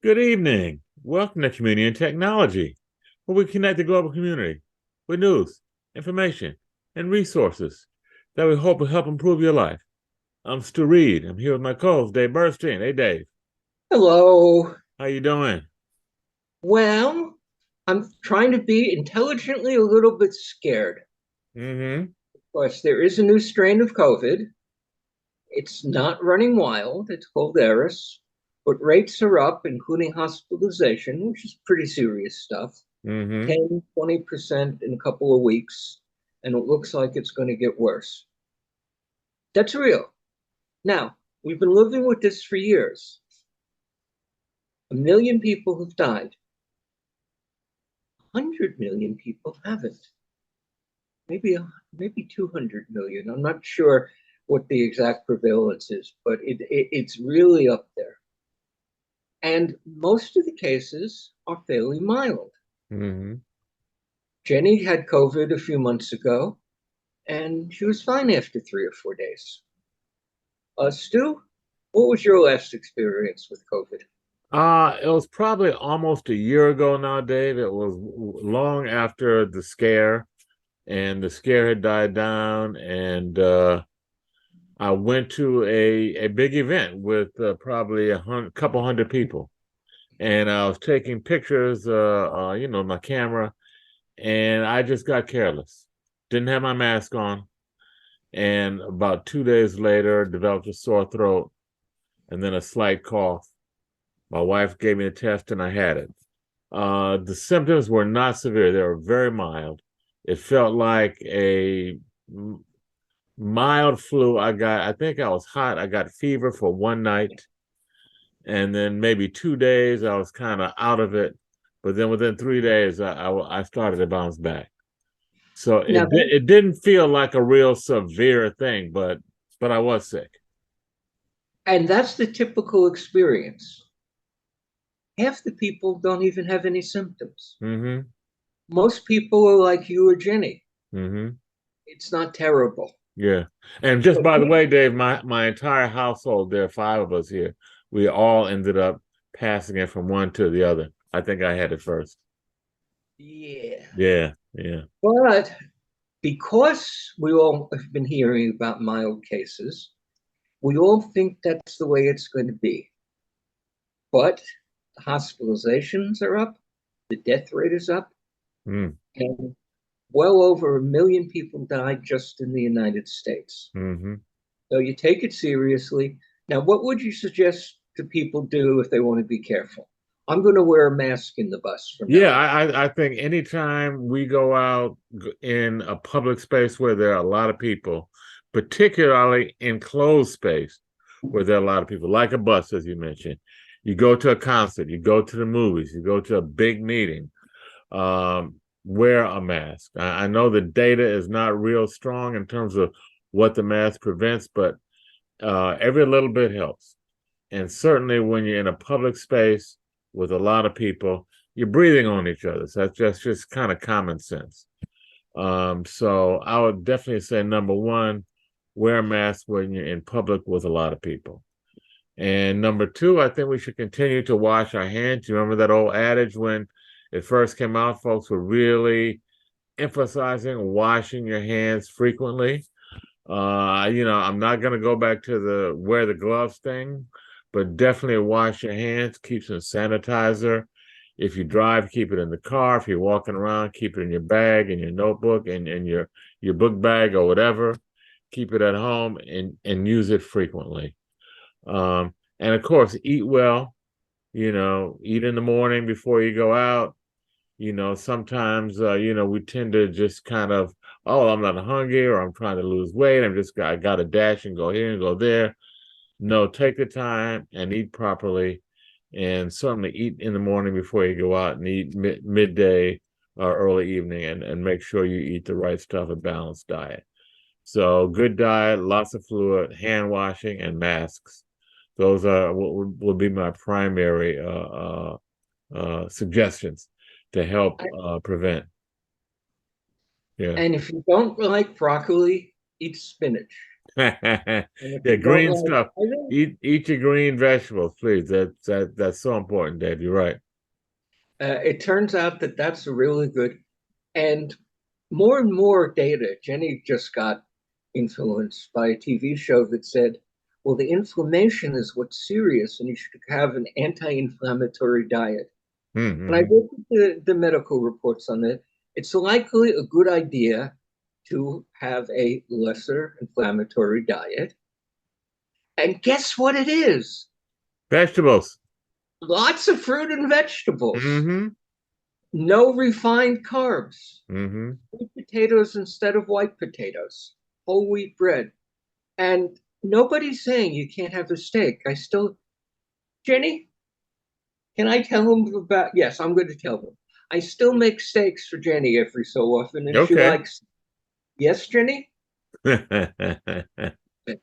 Good evening. Welcome to Community and Technology, where we connect the global community with news, information, and resources that we hope will help improve your life. I'm Stu Reid. I'm here with my co-host, Dave Burstein. Hey, Dave. Hello. How you doing? Well, I'm trying to be intelligently a little bit scared. Mm-hmm. Of course, there is a new strain of COVID. It's not running wild. It's called Eris, but rates are up, including hospitalization, which is pretty serious stuff. Mm-hmm. 10, 20% in a couple of weeks, and it looks like it's going to get worse. That's real. Now, we've been living with this for years. 1 million people have died. 100 million people haven't. Maybe 200 million. I'm not sure what the exact prevalence is, but it's really up there. And most of the cases are fairly mild. Mm-hmm. Jenny had COVID a few months ago, and she was fine after 3 or 4 days. Stu, what was your last experience with COVID? It was probably almost a year ago now, Dave. It was long after the scare, and the scare had died down, and I went to a big event with probably couple hundred people, and I was taking pictures, my camera, and I just got careless. Didn't have my mask on, and about 2 days later, developed a sore throat and then a slight cough. My wife gave me a test, and I had it. The symptoms were not severe; they were very mild. It felt like a mild flu. I think I was hot. I got fever for one night. And then maybe 2 days, I was kind of out of it. But then within 3 days, I started to bounce back. So Now, it didn't feel like a real severe thing, but I was sick. and that's the typical experience. Half the people don't even have any symptoms. Mm-hmm. Most people are like you or Jenny. Mm-hmm. It's not terrible. Yeah. And just But by the way, Dave, my entire household, there are five of us here. We all ended up passing it from one to the other. I think I had it first. yeah, Yeah, yeah. but because we all have been hearing about mild cases, we all think that's the way it's going to be. But the hospitalizations are up, the death rate is up, Mm, and well over 1 million people died just in the United States. mm-hmm. So you take it seriously. Now, what would you suggest to people do if they want to be careful? I'm going to wear a mask in the bus from Yeah, now on. I think anytime we go out in a public space where there are a lot of people, particularly in closed space where there are a lot of people, like a bus, as you mentioned, you go to a concert, you go to the movies, you go to a big meeting, wear a mask. I know the data is not real strong in terms of what the mask prevents, but every little bit helps. And certainly when you're in a public space with a lot of people, you're breathing on each other. So that's just kind of common sense. So I would definitely say number one, wear a mask when you're in public with a lot of people. And number two, I think we should continue to wash our hands. You remember that old adage when it first came out, folks were really emphasizing washing your hands frequently. I'm not gonna go back to the wear the gloves thing, but definitely wash your hands, keep some sanitizer. If you drive, keep it in the car. If you're walking around, keep it in your bag, in your notebook, and your book bag or whatever. Keep it at home and use it frequently. And of course, eat well. Eat in the morning before you go out. Sometimes we tend to just kind of, oh, I'm not hungry or I'm trying to lose weight. I got to dash and go here and go there. No, take the time and eat properly, and certainly eat in the morning before you go out, and eat midday or early evening, and make sure you eat the right stuff, a balanced diet. So good diet, lots of fluid, hand washing, and masks. Those are what would be my primary suggestions to help prevent. Yeah. And if you don't like broccoli, eat spinach. Yeah, And if you don't green like stuff. either, Eat your green vegetables, please. That's so important, Dave. You're right. it turns out that that's really good. And more data. Jenny just got influenced by a TV show that said, well, the inflammation is what's serious, and you should have an anti-inflammatory diet. And I Mm-hmm. looked at the medical reports on it. It's likely a good idea to have a lesser inflammatory diet. And guess what it is? Vegetables. Lots of fruit and vegetables. Mm-hmm. No refined carbs. Mm-hmm. Sweet potatoes instead of white potatoes. Whole wheat bread. And nobody's saying you can't have a steak. I still, Jenny, can I tell him about? Yes, I'm going to tell him. I still make steaks for Jenny every so often, and she Okay. likes. Yes, Jenny.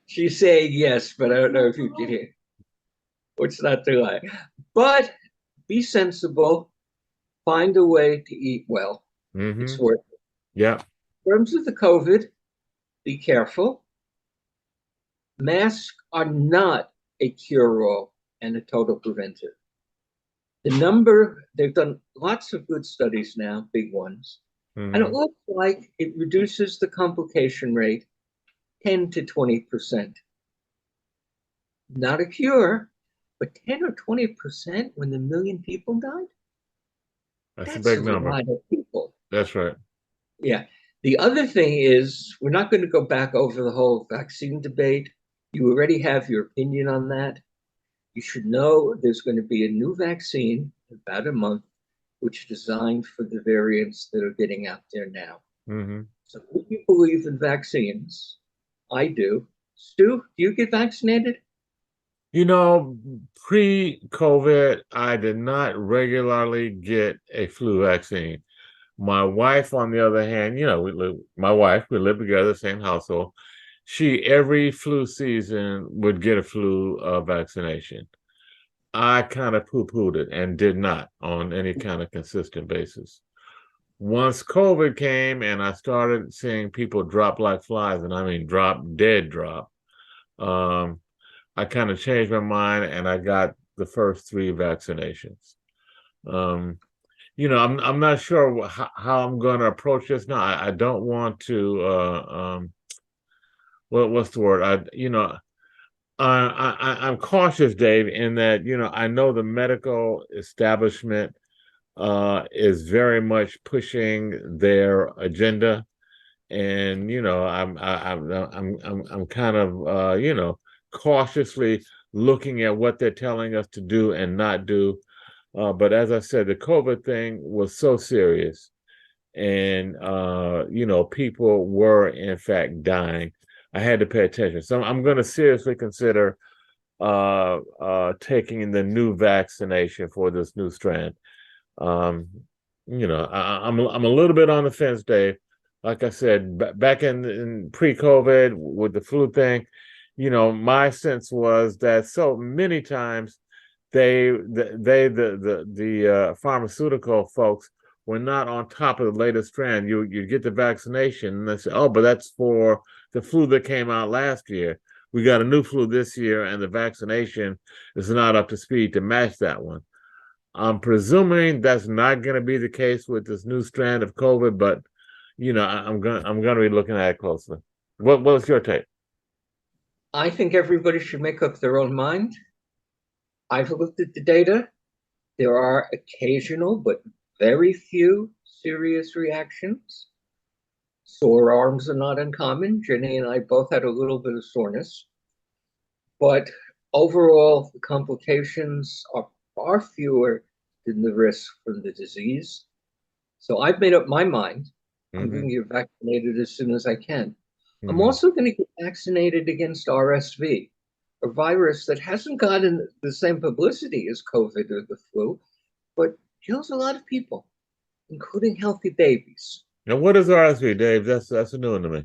She's saying yes, but I don't know if you can hear. What's not to lie? But be sensible. Find a way to eat well. Mm-hmm. It's worth it. Yeah. In terms of the COVID, be careful. Masks are not a cure-all and a total preventive. They've done lots of good studies now, big ones, and it Mm-hmm. looks like it reduces the complication rate 10 to 20%. Not a cure, but 10 or 20% when a million people died? That's a That's a big number. lot of people. That's right. Yeah. The other thing is, we're not going to go back over the whole vaccine debate. You already have your opinion on that. You should know there's going to be a new vaccine in about a month, which is designed for the variants that are getting out there now. Mm-hmm. So if you believe in vaccines, I do. Stu, do you get vaccinated? You know, pre-COVID, I did not regularly get a flu vaccine. My wife, on the other hand, we live together, same household. She, every flu season, would get a flu vaccination. I kind of poo-pooed it and did not on any kind of consistent basis. Once COVID came and I started seeing people drop like flies, and I mean drop, dead drop, um, I kind of changed my mind and I got the first three vaccinations. Um, I'm not sure how I'm going to approach this now. I don't want to. What's the word? I'm cautious, Dave, in that I know the medical establishment is very much pushing their agenda, and I'm kind of cautiously looking at what they're telling us to do and not do. But as I said, the COVID thing was so serious, and people were in fact dying. I had to pay attention, so I'm going to seriously consider taking the new vaccination for this new strand. Um, I'm a little bit on the fence, Dave. Like I said, back in pre-COVID with the flu thing, my sense was that so many times the pharmaceutical folks were not on top of the latest strand. You get the vaccination and they say, oh, but that's for the flu that came out last year. We got a new flu this year, and the vaccination is not up to speed to match that one. I'm presuming that's not going to be the case with this new strand of COVID, but I'm gonna be looking at it closely. What's your take? I think everybody should make up their own mind. I've looked at the data. There are occasional, but very few serious reactions. Sore arms are not uncommon. Jenny and I both had a little bit of soreness, but overall, the complications are far fewer than the risk from the disease. So I've made up my mind. I'm Mm-hmm. going to get vaccinated as soon as I can. I'm Mm-hmm. also going to get vaccinated against RSV, a virus that hasn't gotten the same publicity as COVID or the flu, but kills a lot of people, including healthy babies. Now, what is RSV, Dave? That's a new one to me.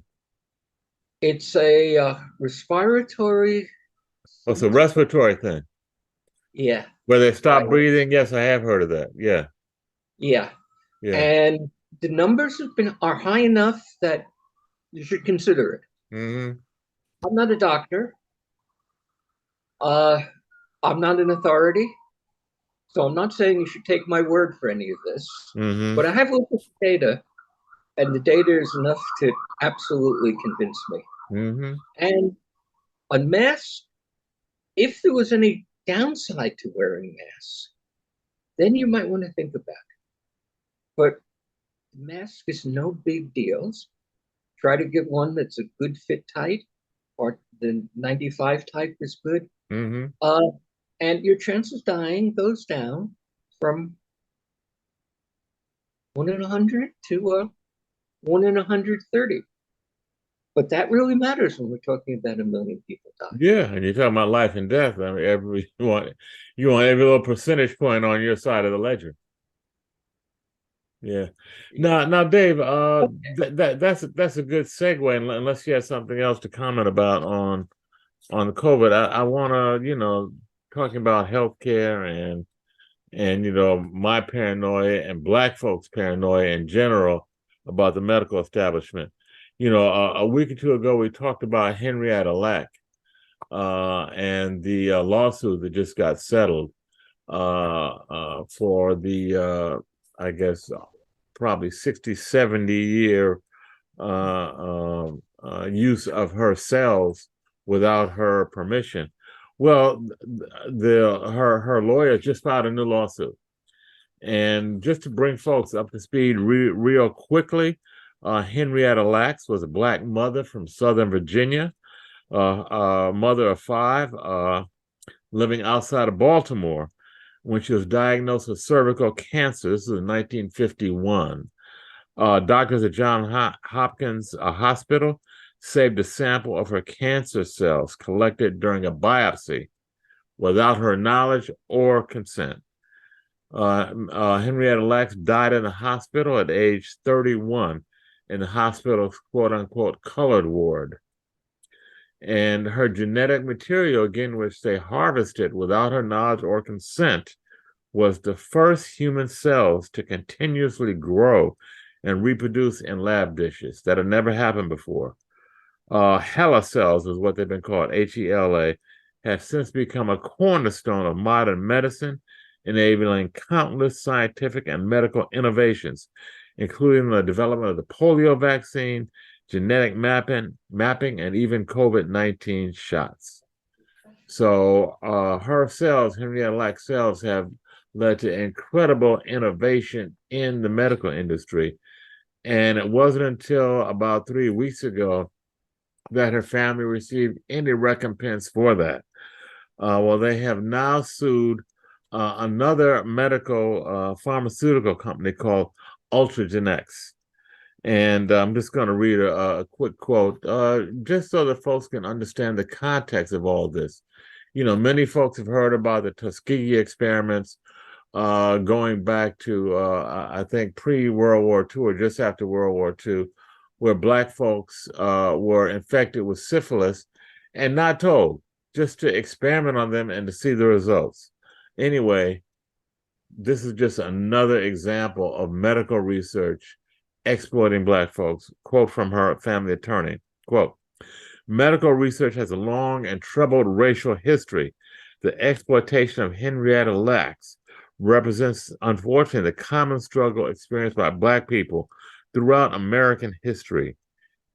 It's a respiratory Oh, it's a symptom. respiratory thing Yeah, where they stop virus. breathing. Yes, I have heard of that. Yeah, Yeah, yeah. and the numbers are high enough that you should consider it. Mm-hmm. I'm not a doctor. Uh, I'm not an authority. So I'm not saying you should take my word for any of this. Mm-hmm. But I have looked at the data, and the data is enough to absolutely convince me. Mm-hmm. And on masks, if there was any downside to wearing masks, then you might want to think about it. But the mask is no big deal. Try to get one that's a good fit type, or the 95 type is good. Mm-hmm. And your chance of dying goes down from 1 in 100 to 1 in 130. But that really matters when we're talking about a million people dying. Yeah, and you're talking about life and death. I mean, you want every little percentage point on your side of the ledger. Yeah. Now, Dave, that's a good segue. Unless you have something else to comment about on COVID, I want to, talking about healthcare and my paranoia and Black folks' paranoia in general about the medical establishment. A week or two ago, we talked about Henrietta Lacks and the lawsuit that just got settled for the, I guess, probably 60, 70-year use of her cells without her permission. Well, her lawyer just filed a new lawsuit. And just to bring folks up to speed real quickly, Henrietta Lacks was a Black mother from Southern Virginia, mother of 5, living outside of Baltimore when she was diagnosed with cervical cancer. This was in 1951. Doctors at Johns Hopkins Hospital saved a sample of her cancer cells collected during a biopsy without her knowledge or consent. Henrietta Lacks died in the hospital at age 31 in the hospital's quote unquote colored ward. And her genetic material, again, which they harvested without her knowledge or consent, was the first human cells to continuously grow and reproduce in lab dishes. That had never happened before. HeLa cells is what they've been called, HeLa, have since become a cornerstone of modern medicine, enabling countless scientific and medical innovations, including the development of the polio vaccine, genetic mapping, and even COVID-19 shots. So her cells, Henrietta Lacks cells, have led to incredible innovation in the medical industry. And it wasn't until about 3 weeks ago that her family received any recompense for that. Well, they have now sued another medical pharmaceutical company called Ultragenyx. And I'm just going to read a quick quote, just so that folks can understand the context of all this. Many folks have heard about the Tuskegee experiments going back to, I think, pre-World War II or just after World War II, where Black folks were infected with syphilis and not told, just to experiment on them and to see the results. Anyway, this is just another example of medical research exploiting Black folks. Quote from her family attorney, quote, medical research has a long and troubled racial history. The exploitation of Henrietta Lacks represents, unfortunately, the common struggle experienced by Black people throughout American history.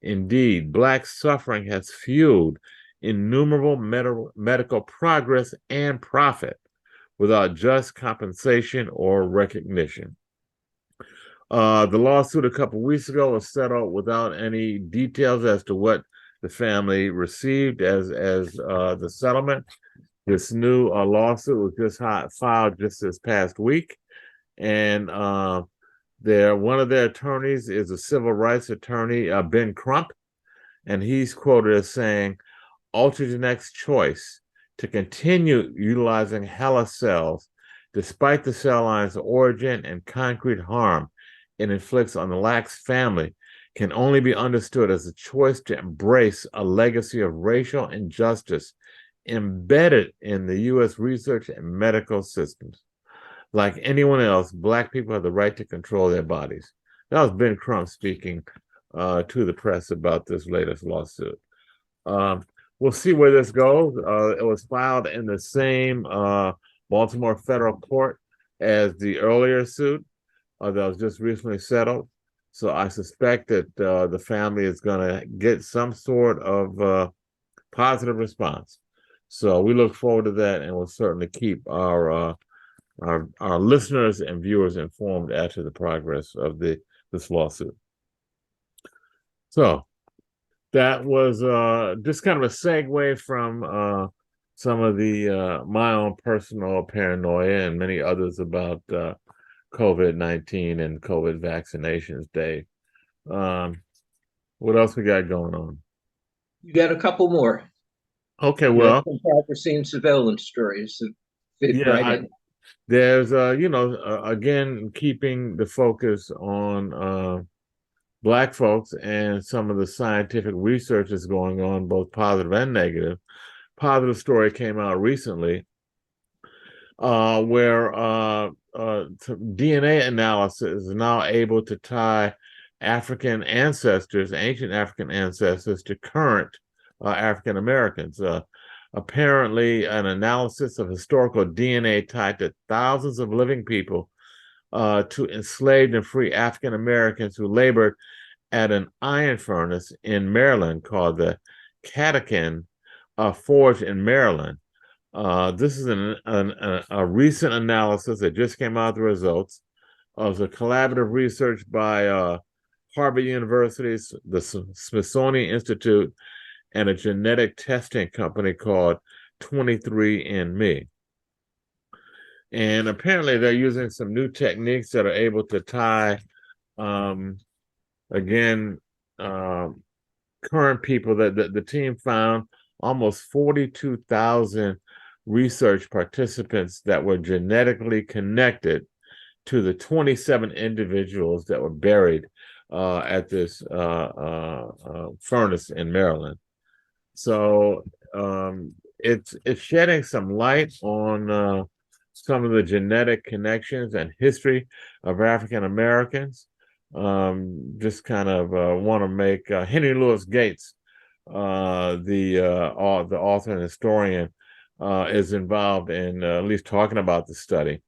Indeed, Black suffering has fueled innumerable medical progress and profit without just compensation or recognition. The lawsuit a couple of weeks ago was settled without any details as to what the family received as the settlement. This new lawsuit was just filed just this past week, and one of their attorneys is a civil rights attorney, Ben Crump, and he's quoted as saying, Ultragenyx's choice to continue utilizing HeLa cells, despite the cell line's origin and concrete harm it inflicts on the Lacks family, can only be understood as a choice to embrace a legacy of racial injustice embedded in the U.S. research and medical systems. Like anyone else, Black people have the right to control their bodies. That was Ben Crump speaking to the press about this latest lawsuit. we'll see where this goes. It was filed in the same Baltimore federal court as the earlier suit that was just recently settled. So I suspect that the family is going to get some sort of positive response. So we look forward to that, and we'll certainly keep our listeners and viewers informed as to the progress of this lawsuit. So that was just kind of a segue from some of the my own personal paranoia and many others about COVID-19 and COVID vaccinations, Dave. What else we got going on? You got a couple more. Okay, You had well, some privacy and surveillance stories that fit right in. There's again, keeping the focus on Black folks and some of the scientific research that's going on, both positive and negative. Positive story came out recently where DNA analysis is now able to tie African ancestors, ancient African ancestors, to current African Americans. Apparently, an analysis of historical DNA tied to thousands of living people to enslaved and free African Americans who labored at an iron furnace in Maryland called the Catoctin Forge in Maryland. This is a recent analysis that just came out, the results of the collaborative research by Harvard University, the Smithsonian Institute, and a genetic testing company called 23andMe. And apparently they're using some new techniques that are able to tie, again, current people. That the team found almost 42,000 research participants that were genetically connected to the 27 individuals that were buried at this furnace in Maryland. So it's shedding some light on some of the genetic connections and history of African Americans. Just kind of want to make Henry Louis Gates, the author and historian, is involved in at least talking about the study.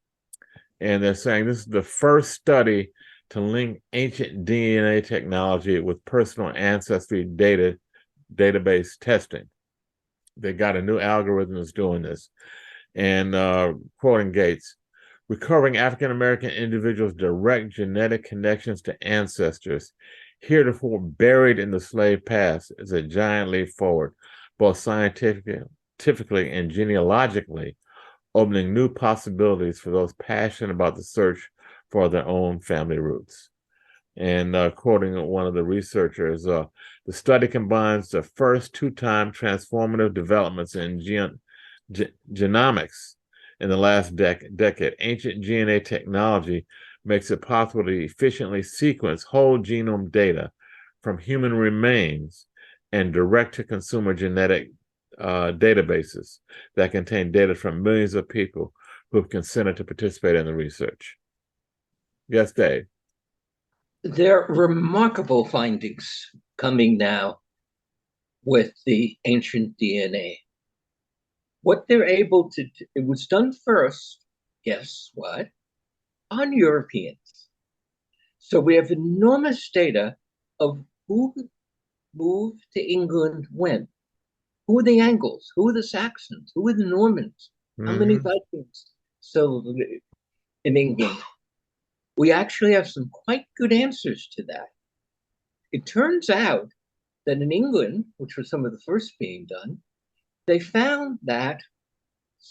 And they're saying this is the first study to link ancient DNA technology with personal ancestry database testing. They got a new algorithm that's doing this. And quoting Gates, recovering African American individuals' direct genetic connections to ancestors heretofore buried in the slave past is a giant leap forward, both scientifically and genealogically, opening new possibilities for those passionate about the search for their own family roots. And quoting one of the researchers, the study combines the first two-time transformative developments in genomics in the last decade. Ancient DNA technology makes it possible to efficiently sequence whole genome data from human remains and direct-to-consumer genetic databases that contain data from millions of people who have consented to participate in the research. Yes, Dave. There are remarkable findings coming now with the ancient DNA. What they're able to do, it was done first, guess what? On Europeans. So we have enormous data of who moved to England when. Who are the Angles? Who are the Saxons? Who are the Normans? How many Vikings settled in England? We actually have some quite good answers to that. It turns out that in England, which was some of the first being done, they found that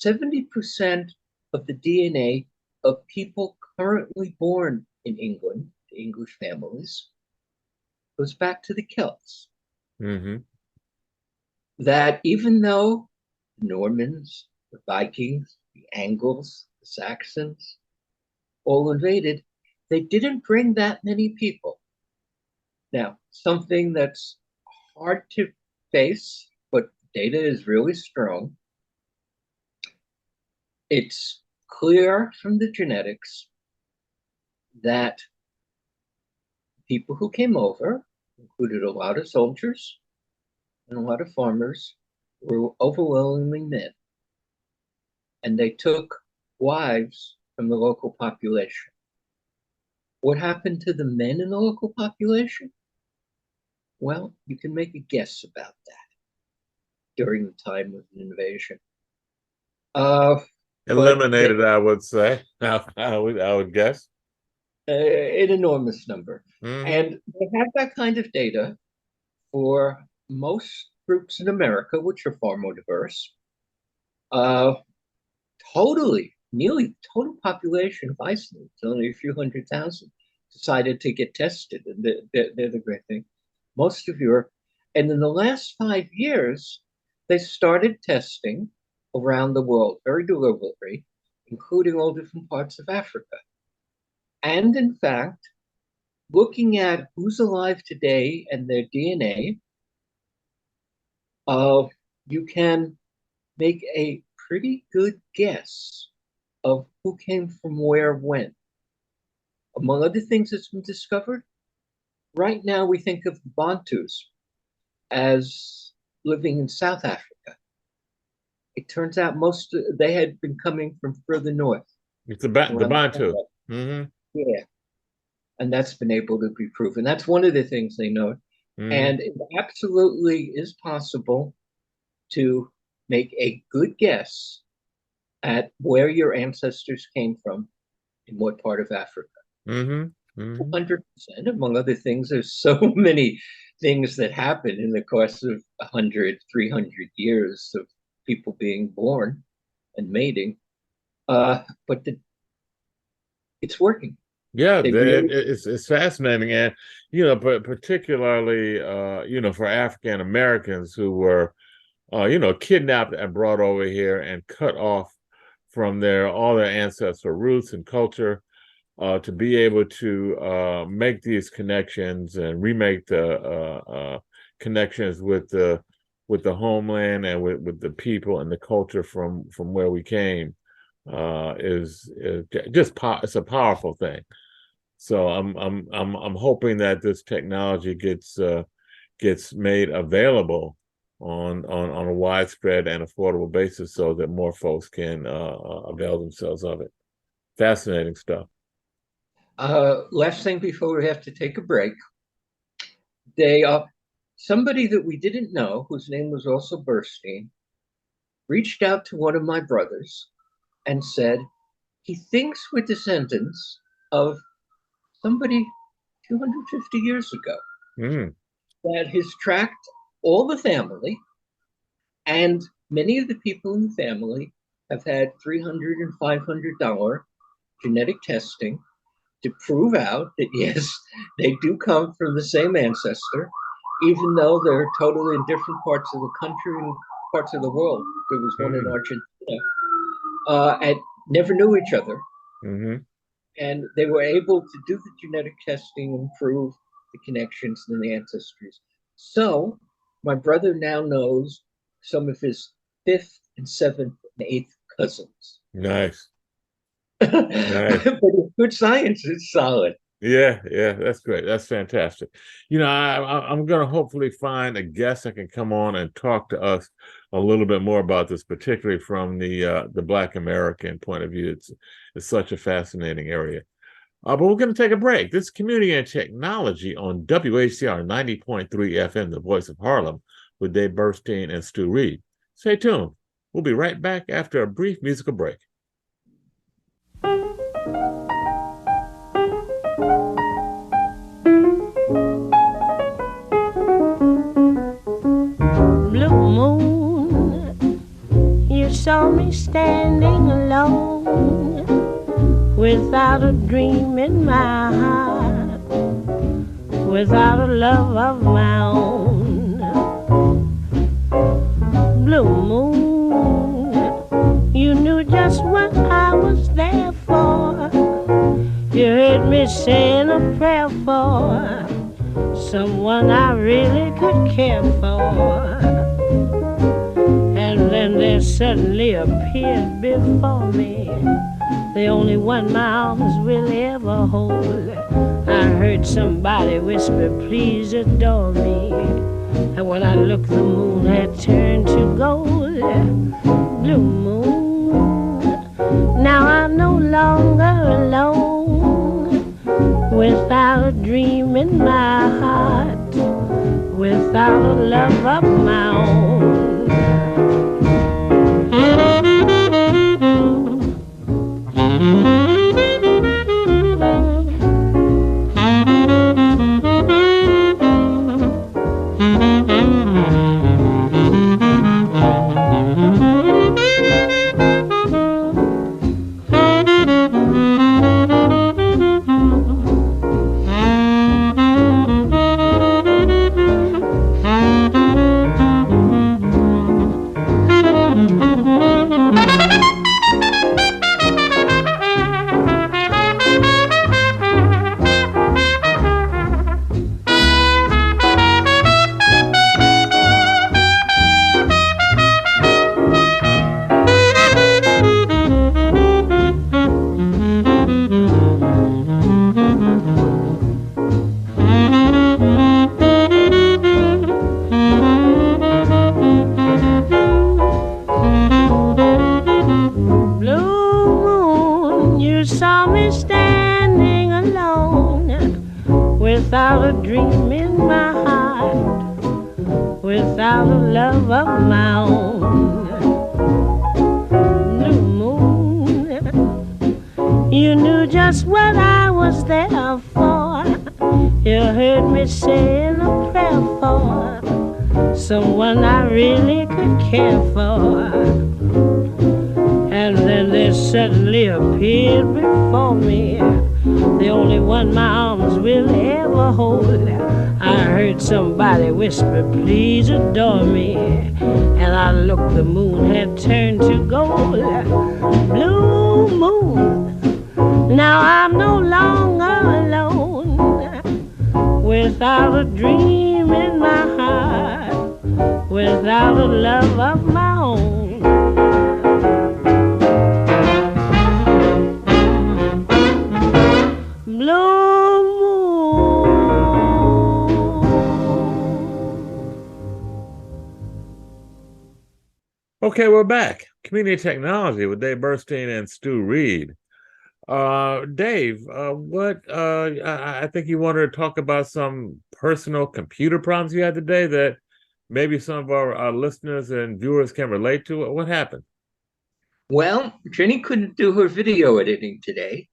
70% of the DNA of people currently born in England, the English families, goes back to the Celts. Mm-hmm. That even though the Normans, the Vikings, the Angles, the Saxons all invaded, they didn't bring that many people. Now, something that's hard to face, but data is really strong. It's clear from the genetics that people who came over included a lot of soldiers and a lot of farmers, were overwhelmingly men, and they took wives from the local population. What happened to the men in the local population? Well, you can make a guess about that during the time of the invasion. Eliminated, I would say. I would guess. An enormous number. Mm-hmm. And they have that kind of data for most groups in America, which are far more diverse. Nearly total population of Iceland, it's only a few 100,000, decided to get tested. And they're the great thing. Most of Europe. And in the last 5 years, they started testing around the world very deliberately, including all different parts of Africa. And in fact, looking at who's alive today and their DNA, you can make a pretty good guess of who came from where when. Among other things that's been discovered, right now we think of the Bantus as living in South Africa. It turns out they had been coming from further north. It's the Bantu. Mm-hmm. Yeah. And that's been able to be proven. That's one of the things they know. Mm-hmm. And it absolutely is possible to make a good guess at where your ancestors came from in what part of Africa. Mm-hmm. Mm-hmm. 100%. Among other things, there's so many things that happen in the course of 100, 300 years of people being born and mating. But it's working. Yeah, it's fascinating, and but particularly for African Americans who were kidnapped and brought over here and cut off from all their ancestral roots and culture, to be able to make these connections and remake the connections with the homeland and with the people and the culture from where we came, is just it's a powerful thing. So I'm hoping that this technology gets made available on a widespread and affordable basis, so that more folks can avail themselves of it. Fascinating stuff. Last thing before we have to take a break, somebody that we didn't know, whose name was also Burstein, reached out to one of my brothers and said he thinks we're descendants of somebody 250 years ago, that has tracked all the family, and many of the people in the family have had $300 and $500 genetic testing to prove out that, yes, they do come from the same ancestor, even though they're totally in different parts of the country and parts of the world. There was one in Argentina, and never knew each other. Mm-hmm. And they were able to do the genetic testing and prove the connections and the ancestries. So my brother now knows some of his 5th and 7th and 8th cousins. Nice. Nice. But it's good science. It's solid. Yeah, that's great. That's fantastic. I'm going to hopefully find a guest that can come on and talk to us a little bit more about this, particularly from the Black American point of view. It's such a fascinating area. But we're going to take a break. This is Community and Technology on WHCR 90.3 FM, the voice of Harlem, with Dave Burstein and Stu Reid. Stay tuned. We'll be right back after a brief musical break. Blue moon, you saw me standing alone, without a dream in my heart, without a love of my own. Blue moon, you knew just what I was there for. You heard me saying a prayer for someone I really could care for. And then there suddenly appeared before me the only one my arms will ever hold. I heard somebody whisper, please adore me. And when I looked, the moon had turned to gold. Blue moon, now I'm no longer alone, without a dream in my heart, without a love of my own. Without a dream in my heart, without a love of my own. Blue moon, you knew just what I was there for. You heard me saying a prayer for someone I really could care for. And then there suddenly appeared before me, the only one my arms will ever hold. I heard somebody whisper, please adore me. And I looked, the moon had turned to gold. Blue moon, now I'm no longer alone, without a dream in my heart, without a love of my own. Okay, we're back. Community Technology with Dave Burstein and Stu Reid. Dave, I think you wanted to talk about some personal computer problems you had today that maybe some of our listeners and viewers can relate to. What happened? Well, Jenny couldn't do her video editing today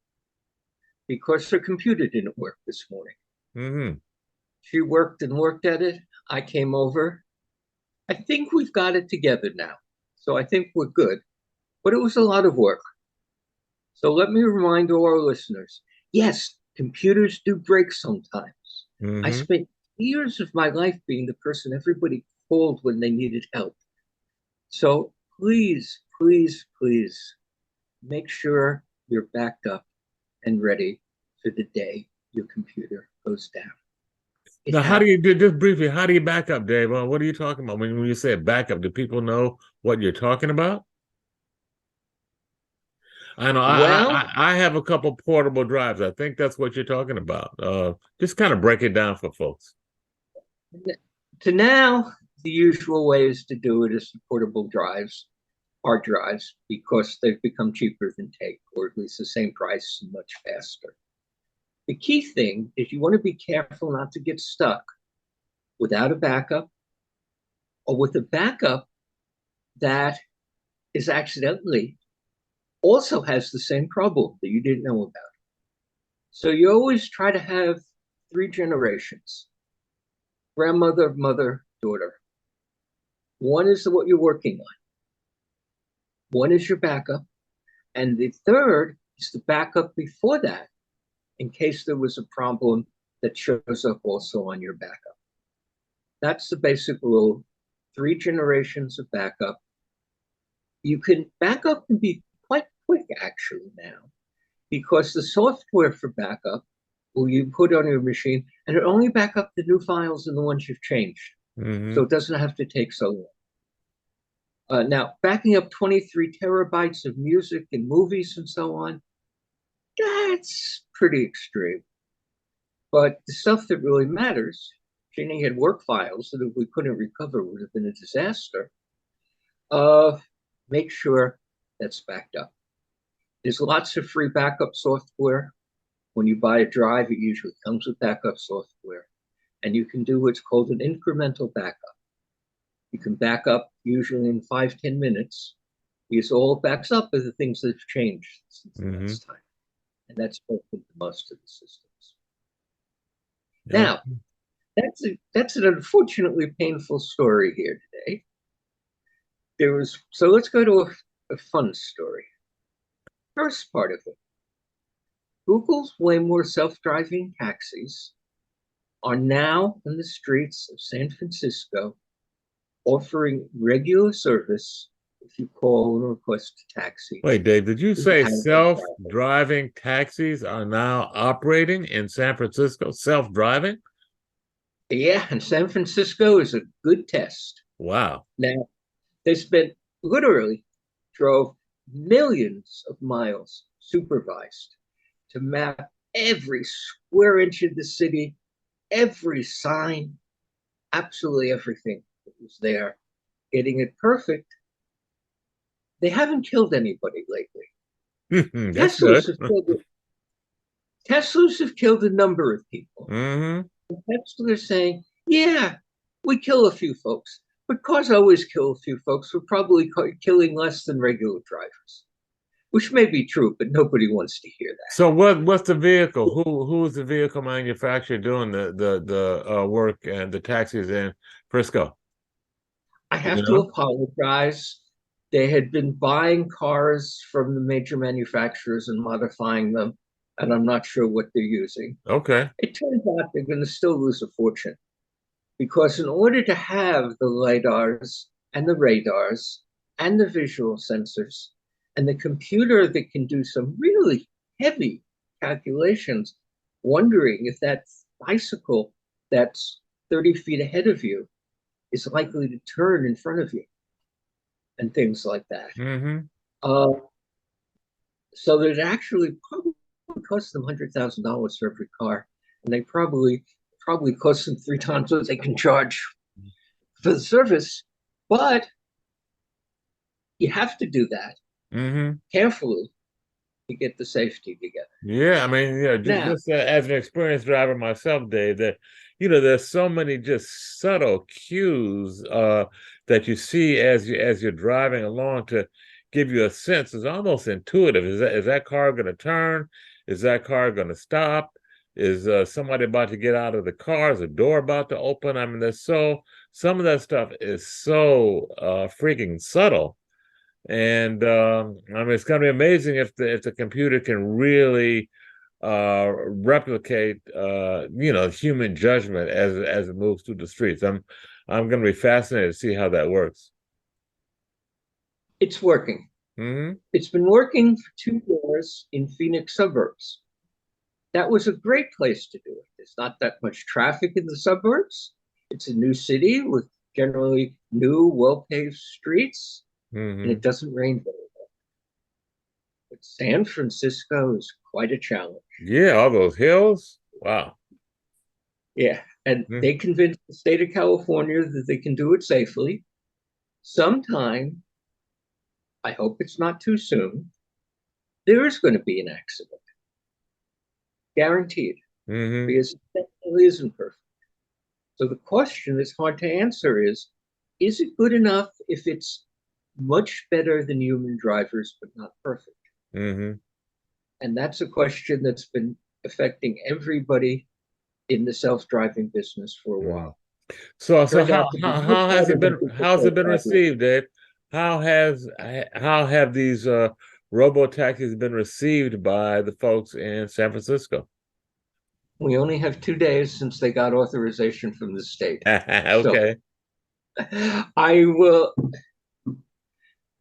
because her computer didn't work this morning. Mm-hmm. She worked and worked at it. I came over. I think we've got it together now. So I think we're good. But it was a lot of work. So let me remind all our listeners, yes, computers do break sometimes. Mm-hmm. I spent years of my life being the person everybody called when they needed help. So please, please, please make sure you're backed up and ready for the day your computer goes down. Now, how do you do, just briefly, how do you back up, Dave? What are you talking about? When you say backup, do people know what you're talking about? I know I have a couple portable drives. I think that's what you're talking about. Just kind of break it down for folks. To now, the usual ways to do it is portable drives, hard drives, because they've become cheaper than tape, or at least the same price and much faster. The key thing is you want to be careful not to get stuck without a backup, or with a backup that is accidentally also has the same problem that you didn't know about. So you always try to have 3 generations: grandmother, mother, daughter. One is what you're working on. One is your backup. And the third is the backup before that, in case there was a problem that shows up also on your backup. That's the basic rule. 3 generations of backup. Backup can be quite quick actually now, because the software for backup will you put on your machine, and it only back up the new files and the ones you've changed. Mm-hmm. So it doesn't have to take so long. Now, backing up 23 terabytes of music and movies and so on, that's pretty extreme. But the stuff that really matters, Jeannie had work files that if we couldn't recover would have been a disaster. Make sure that's backed up. There's lots of free backup software. When you buy a drive, it usually comes with backup software. And you can do what's called an incremental backup. You can back up usually in 5-10 minutes, because all it backs up are the things that have changed since the last time. And that's built into most of the systems. Now, that's an unfortunately painful story here today. So let's go to a fun story. First part of it. Google's Waymo self-driving taxis are now in the streets of San Francisco offering regular service if you call and request a taxi. Wait, Dave, did you say self-driving taxis are now operating in San Francisco? Self-driving? Yeah, and San Francisco is a good test. Wow. Now, they drove millions of miles supervised to map every square inch of the city, every sign, absolutely everything that was there, getting it perfect. They haven't killed anybody lately. Teslas have killed a number of people. Tesla is saying, yeah, we kill a few folks, but cars always kill a few folks. We're probably killing less than regular drivers, which may be true, but nobody wants to hear that. So what's the vehicle? Who is the vehicle manufacturer doing the work and the taxis in Frisco? I have to apologize. They had been buying cars from the major manufacturers and modifying them, and I'm not sure what they're using. Okay. It turns out they're going to still lose a fortune, because in order to have the LiDARs and the radars and the visual sensors and the computer that can do some really heavy calculations, wondering if that bicycle that's 30 feet ahead of you is likely to turn in front of you and things like that. So it actually probably costs them $100,000 for every car, and they probably cost them 3 times what they can charge for the service. But you have to do that carefully to get the safety together. Yeah, I mean, just as an experienced driver myself, Dave, that there's so many just subtle cues that you see as you're driving along to give you a sense. It's almost intuitive. Is that car going to turn? Is that car going to stop? Is somebody about to get out of the car? Is the door about to open? I mean, some of that stuff is so freaking subtle. And I mean, it's going to be amazing if the computer can really replicate human judgment as it moves through the streets. I'm going to be fascinated to see how that works. It's working. It's been working for 2 years in Phoenix suburbs. That was a great place to do it. There's not that much traffic in the suburbs. It's a new city with generally new, well-paved streets, and it doesn't rain very well. But San Francisco is quite a challenge. Yeah, all those hills. Wow. Yeah, and they convinced the state of California that they can do it safely. Sometime, I hope it's not too soon, there is going to be an accident. Guaranteed. Because it definitely isn't perfect. So the question that's hard to answer is it good enough if it's much better than human drivers, but not perfect? And that's a question that's been affecting everybody in the self-driving business for a while. So how has it been received, Dave? How have these robo-taxis been received by the folks in San Francisco? We only have 2 days since they got authorization from the state. Okay. So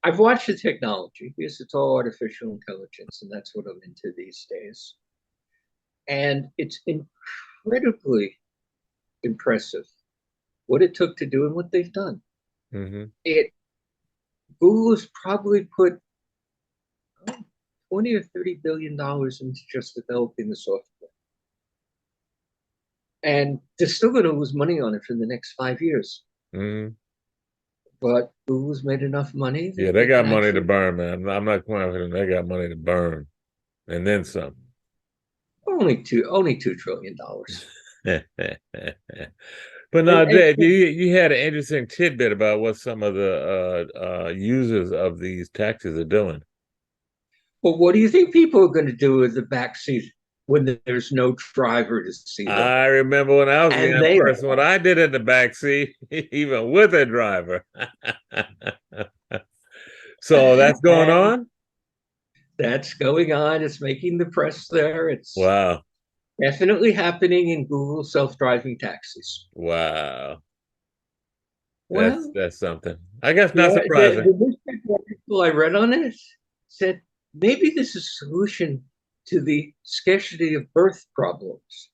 I've watched the technology because it's all artificial intelligence, and that's what I'm into these days. And it's incredibly impressive what it took to do and what they've done. Google has probably put $20 or $30 billion into just developing the software. And they're still going to lose money on it for the next 5 years. Mhm. But Google's made enough money Yeah, that they they got can money to actually burn, man. I'm not playing with them. They got money to burn, and then some. only $2 trillion. But no, And Dave, you had an interesting tidbit about what some of the users of these taxis are doing. well, what do you think people are going to do with the back seat when there's no driver to see them? I remember when I was a And young they person, what I did in the back seat, even with a driver. So that's going and on? that's going on. It's making the press there. It's Wow. definitely happening in Google self-driving taxis. Wow. Well, That's something. I guess not yeah, surprising. the newspaper article I read on it said maybe this is a solution to the scarcity of birth problems.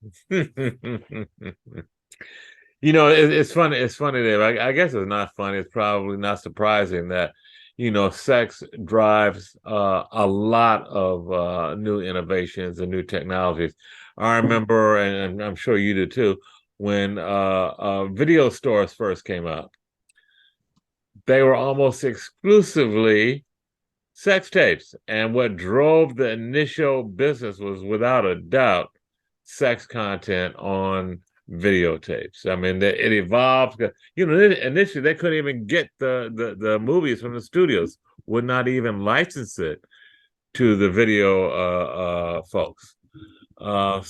It's funny. It's funny, Dave. I guess it's not funny. It's probably not surprising that, sex drives a lot of new innovations and new technologies. I remember, and I'm sure you do too, when video stores first came out, they were almost exclusively sex tapes. And what drove the initial business was without a doubt sex content on videotapes. I mean, it evolved. Initially they couldn't even get the movies from the studios, would not even license it to the video folks. But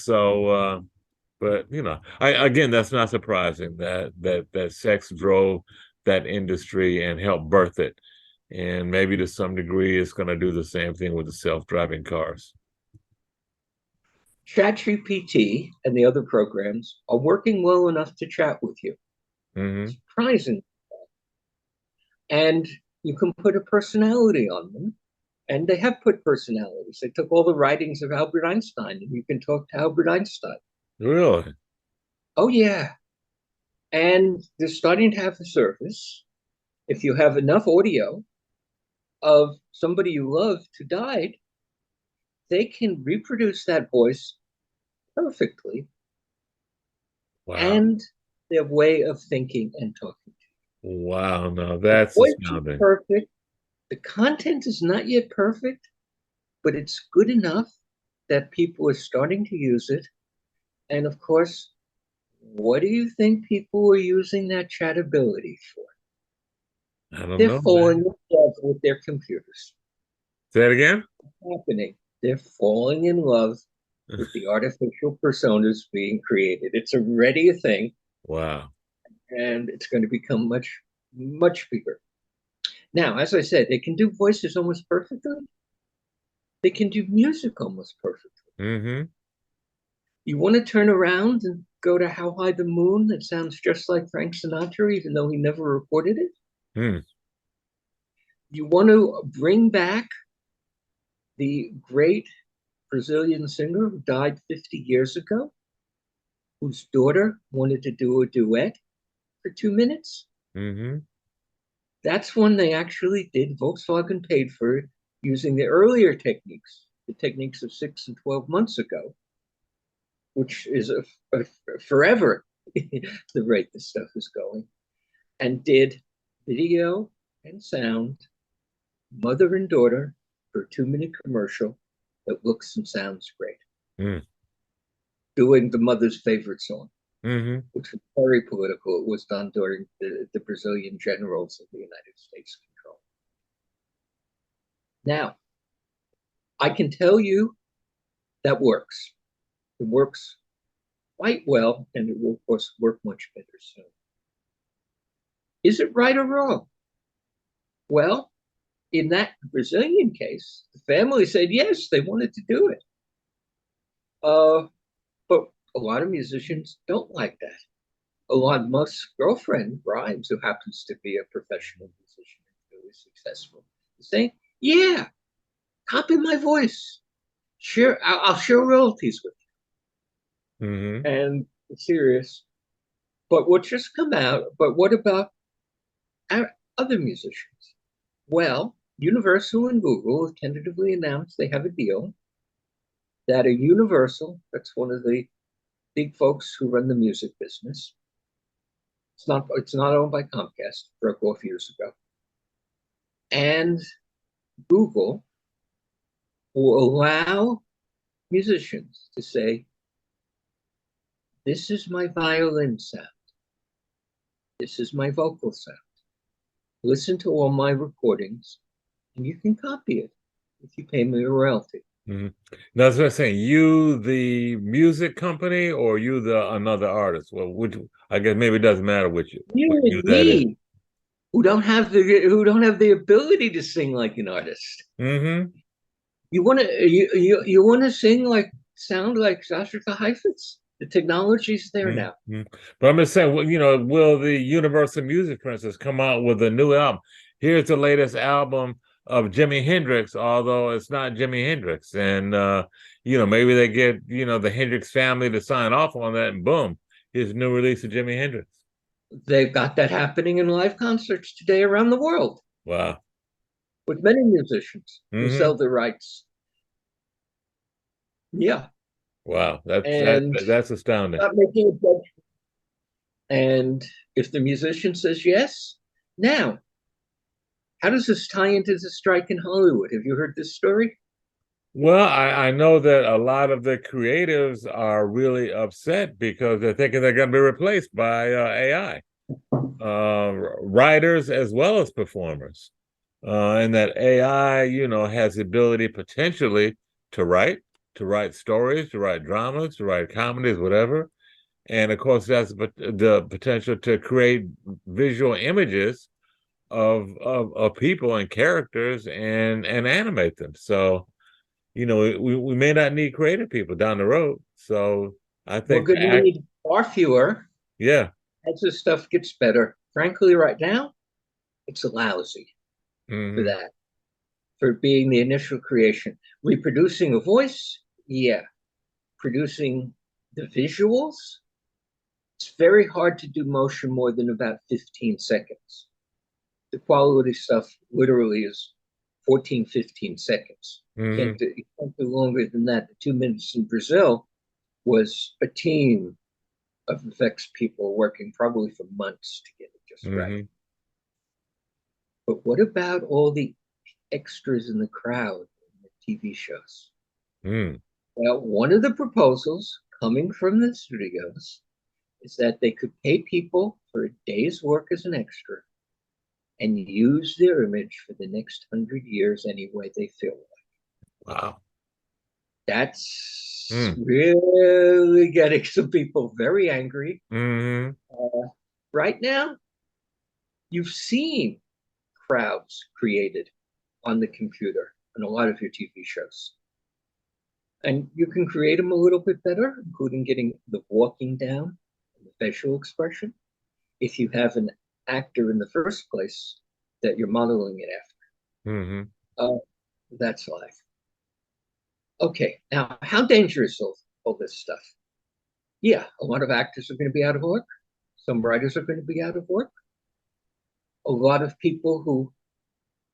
again, that's not surprising that sex drove that industry and helped birth it. And maybe to some degree, it's going to do the same thing with the self-driving cars. ChatGPT and the other programs are working well enough to chat with you. Mm-hmm. Surprising. And you can put a personality on them. And they have put personalities. They took all the writings of Albert Einstein, and you can talk to Albert Einstein. Really? Oh, yeah. And they're starting to have a service. If you have enough audio of somebody you love who died, they can reproduce that voice perfectly Wow. and their way of thinking and talking. Wow. No, The that's voice is astounding. perfect. The content is not yet perfect, but it's good enough that people are starting to use it. And of course, what do you think people are using that chat ability for? I don't They're know, falling man. in love with their computers. Say it again? What's happening? They're falling in love with the artificial personas being created. It's already a thing, Wow. and it's going to become much, much bigger. Now, as I said, they can do voices almost perfectly. They can do music almost perfectly. Mm-hmm. You want to turn around and go to How High the Moon that sounds just like Frank Sinatra, even though he never recorded it? Hmm. You want to bring back the great Brazilian singer who died 50 years ago, whose daughter wanted to do a duet for 2 minutes? Mm-hmm. That's one they actually did. Volkswagen paid for it using the earlier techniques, the techniques of 6 and 12 months ago, which is a forever the rate this stuff is going, and did video and sound, mother and daughter, for a 2 minute commercial that looks and sounds great. Mm. Doing the mother's favorite song, Mm-hmm. which was very political. It was done during the Brazilian generals of the United States control. Now, I can tell you that works. It works quite well, and it will, of course, work much better soon. Is it right or wrong? Well, in that Brazilian case, the family said yes, they wanted to do it. But a lot of musicians don't like that. Elon Musk's girlfriend, Grimes, who happens to be a professional musician and really successful, is saying, yeah, copy my voice. Share, I'll share royalties with Mm-hmm. you. And it's serious. But what just come out, but what about other musicians? Well, Universal and Google have tentatively announced they have a deal that a Universal, that's one of the big folks who run the music business. It's not owned by Comcast, broke off years ago. And Google will allow musicians to say, this is my violin sound. This is my vocal sound. Listen to all my recordings, and you can copy it if you pay me a royalty. Mm-hmm. Now, that's what I'm saying. You, the music company, or you, the another artist? Well, which I guess maybe it doesn't matter which you. You and me, who don't have the ability to sing like an artist. Mm-hmm. You want to sing like, sound like Sasha Heifetz? The technology's there now. But I'm just saying, will the Universal Music, for instance, come out with a new album? Here's the latest album of Jimi Hendrix, although it's not Jimi Hendrix. And, maybe they get, the Hendrix family to sign off on that, and boom, here's a new release of Jimi Hendrix. They've got that happening in live concerts today around the world. Wow. With many musicians who sell the rights. Yeah. Wow. That's astounding. Not making a judgment. And if the musician says yes, now, how does this tie into the strike in Hollywood? Have you heard this story? Well, I know that a lot of the creatives are really upset because they're thinking they're going to be replaced by AI, writers as well as performers, and that AI, has the ability potentially to write stories, to write dramas, to write comedies, whatever. And of course, that's the potential to create visual images of people and characters and animate them. So, we may not need creative people down the road. So I think we're going to need far fewer. Yeah. As this stuff gets better. Frankly, right now, it's lousy for that, for being the initial creation. Reproducing a voice, yeah. Producing the visuals, it's very hard to do motion more than about 15 seconds. The quality stuff literally is 14, 15 seconds. You can't do longer than that. The 2 minutes in Brazil was a team of effects people working probably for months to get it just right. But what about all the extras in the crowd in the TV shows? Well, one of the proposals coming from the studios is that they could pay people for a day's work as an extra and use their image for the next 100 years any way they feel like. Wow. That's really getting some people very angry. Right now, you've seen crowds created on the computer on a lot of your TV shows. And you can create them a little bit better, including getting the walking down and the facial expression, if you have an actor in the first place that you're modeling it after. That's life. Okay, now how dangerous is all this stuff? Yeah, a lot of actors are going to be out of work. Some writers are going to be out of work. A lot of people who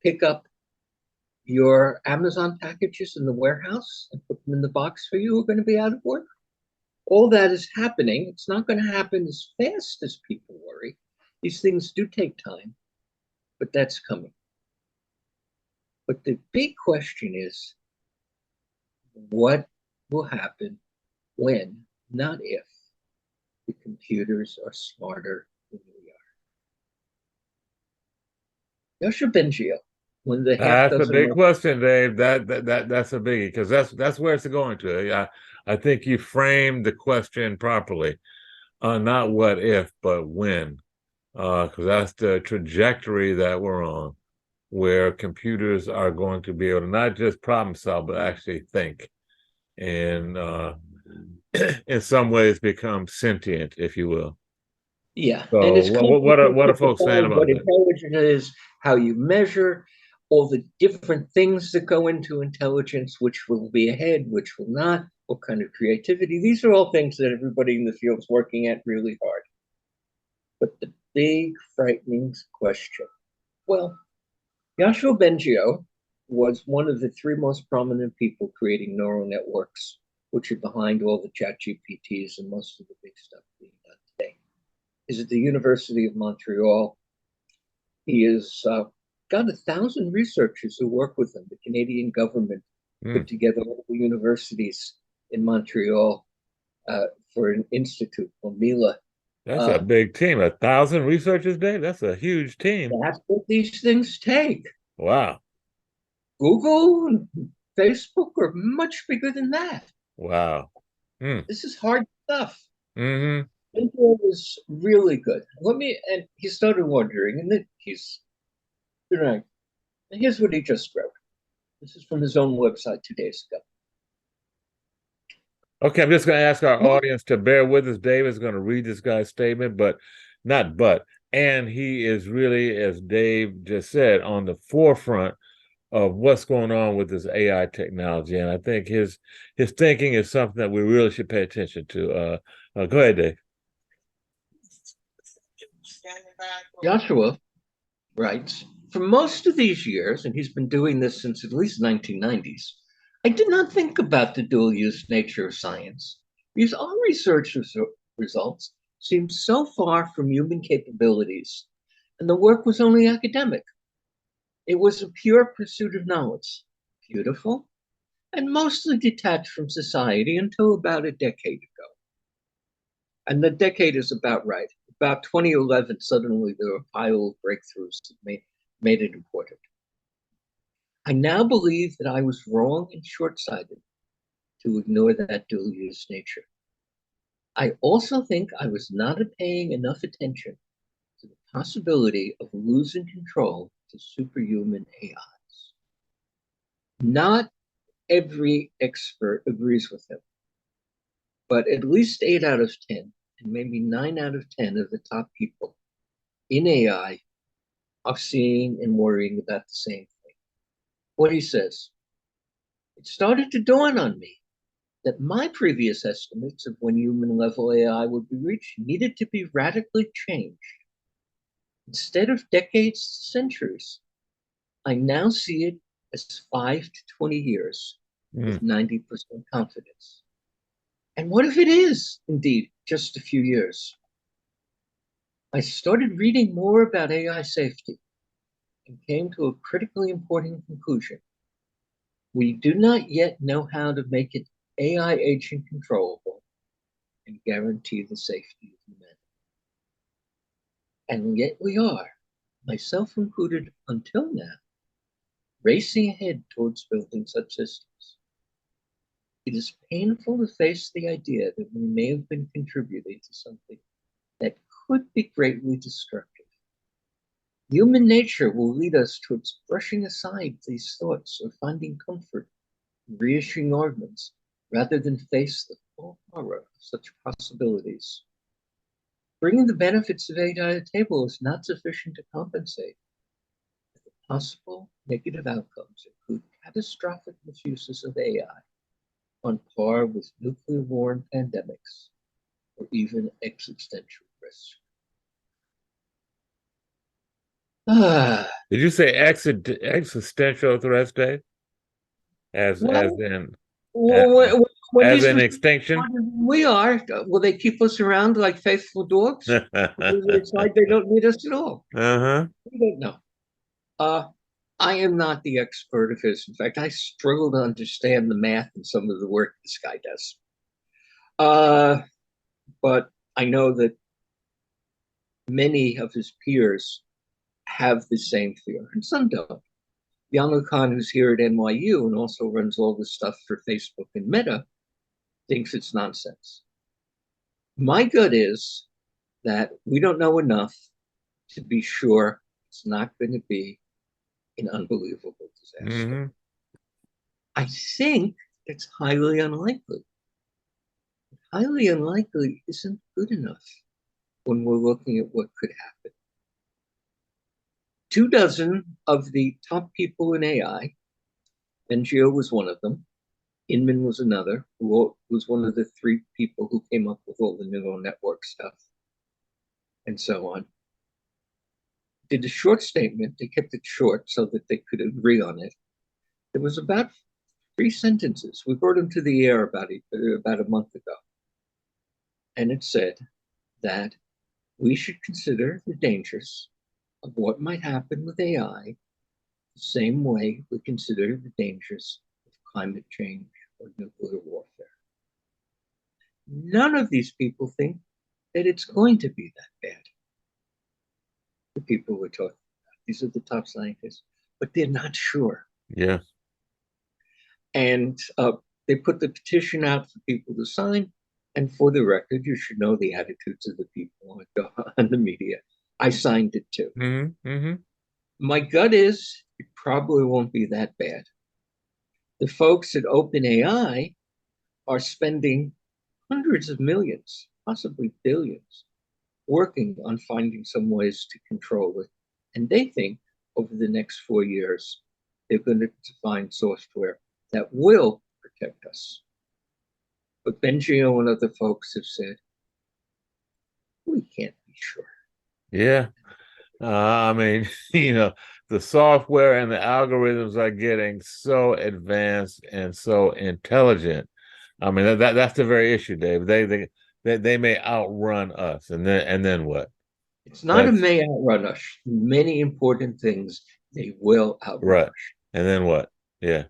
pick up your Amazon packages in the warehouse and put them in the box for you are going to be out of work. All that is happening. It's not going to happen as fast as people worry. These things do take time, but that's coming. But the big question is, what will happen when, not if, the computers are smarter than we are? Yasha Bengio, when the that's a big question, Dave. That's a biggie, because that's where it's going to. I think you framed the question properly. Not what if, but when, because that's the trajectory that we're on, where computers are going to be able to not just problem solve, but actually think, and in some ways become sentient, if you will. Yeah. So and it's what are folks saying about what that? Intelligence is, how you measure all the different things that go into intelligence, which will be ahead, which will not, what kind of creativity. These are all things that everybody in the field is working at really hard. But the big frightening question, well, Yasha Bengio was one of the 3 most prominent people creating neural networks which are behind all the chat GPTs and most of the big stuff being done today, is at the University of Montreal. He has got 1,000 researchers who work with him. The Canadian government put together all the universities in Montreal for an institute called Mila. That's a big team. 1,000 researchers, Dave? That's a huge team. That's what these things take. Wow. Google and Facebook are much bigger than that. Wow. This is hard stuff. Mm-hmm. It was really good. And he started wondering, and then right. And here's what he just wrote. This is from his own website 2 days ago. Okay, I'm just going to ask our audience to bear with us. Dave is going to read this guy's statement, and he is really, as Dave just said, on the forefront of what's going on with this AI technology. And I think his thinking is something that we really should pay attention to. Go ahead, Dave. Joshua writes, for most of these years, and he's been doing this since at least 1990s, I did not think about the dual-use nature of science, because all research results seemed so far from human capabilities, and the work was only academic. It was a pure pursuit of knowledge, beautiful, and mostly detached from society until about a decade ago. And the decade is about right. About 2011, suddenly there were a pile of breakthroughs that made it important. I now believe that I was wrong and short-sighted to ignore that dual-use nature. I also think I was not paying enough attention to the possibility of losing control to superhuman AIs. Not every expert agrees with him, but at least 8 out of 10, and maybe 9 out of 10 of the top people in AI are seeing and worrying about the same thing. What he says, it started to dawn on me that my previous estimates of when human-level AI would be reached needed to be radically changed. Instead of decades to centuries, I now see it as 5 to 20 years with 90% confidence. And what if it is, indeed, just a few years? I started reading more about AI safety and came to a critically important conclusion. We do not yet know how to make an AI agent controllable and guarantee the safety of humanity. And yet we are, myself included until now, racing ahead towards building such systems. It is painful to face the idea that we may have been contributing to something that could be greatly destructive. Human nature will lead us towards brushing aside these thoughts or finding comfort in reassuring arguments rather than face the full horror of such possibilities. Bringing the benefits of AI to the table is not sufficient to compensate. The possible negative outcomes include catastrophic misuses of AI on par with nuclear war and pandemics, or even existential risk. Did you say existential threats, Dave? As in extinction? We are. Will they keep us around like faithful dogs? It's like they don't need us at all. Uh-huh. We don't know. I am not the expert of his. In fact, I struggle to understand the math in some of the work this guy does. But I know that many of his peers have the same fear, and some don't. Yanu Khan, who's here at NYU and also runs all this stuff for Facebook and Meta, thinks it's nonsense. My gut is that we don't know enough to be sure it's not going to be an unbelievable disaster. Mm-hmm. I think it's highly unlikely. Highly unlikely isn't good enough when we're looking at what could happen. 24 of the top people in AI, NGO was one of them, Inman was another, who was one of the 3 people who came up with all the neural network stuff, and so on, did a short statement. They kept it short so that they could agree on it. There was about 3 sentences. We brought them to the air about a month ago. And it said that we should consider the dangers of what might happen with AI the same way we consider the dangers of climate change or nuclear warfare. None of these people think that it's going to be that bad. The people we're talking about, these are the top scientists, but they're not sure. Yeah. And they put the petition out for people to sign. And for the record, you should know the attitudes of the people on the media. I signed it too. Mm-hmm. Mm-hmm. My gut is it probably won't be that bad. The folks at OpenAI are spending hundreds of millions, possibly billions, working on finding some ways to control it. And they think over the next 4 years, they're going to find software that will protect us. But Bengio and other folks have said, we can't be sure. Yeah. I mean, the software and the algorithms are getting so advanced and so intelligent. I mean, that's the very issue, Dave. They may outrun us, and then what? It's not a may outrun us. Many important things they will outrun us. And then what? Yeah.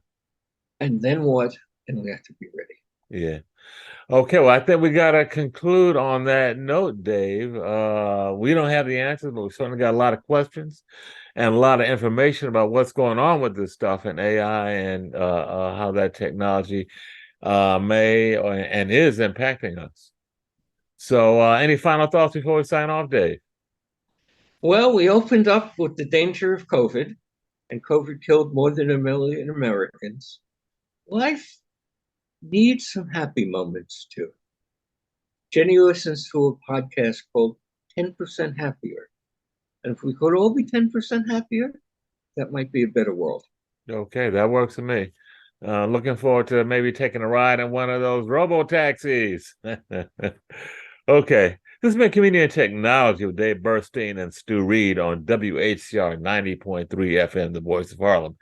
And then what? And we have to be ready. Yeah. Okay, well, I think we got to conclude on that note, Dave. We don't have the answers, but we certainly got a lot of questions and a lot of information about what's going on with this stuff in AI and how that technology may and is impacting us. So any final thoughts before we sign off, Dave? Well, we opened up with the danger of COVID, and COVID killed more than 1 million Americans. Life needs some happy moments too. Jenny listens to a podcast called 10% Happier. And if we could all be 10% happier, that might be a better world. Okay, that works for me. Looking forward to maybe taking a ride in one of those robo-taxis. Okay, this has been Community and Technology with Dave Burstein and Stu Reid on WHCR 90.3 FM, the voice of Harlem.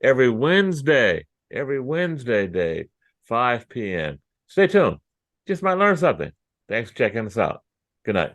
Every Wednesday, Dave, 5 p.m. Stay tuned. Just might learn something. Thanks for checking us out. Good night.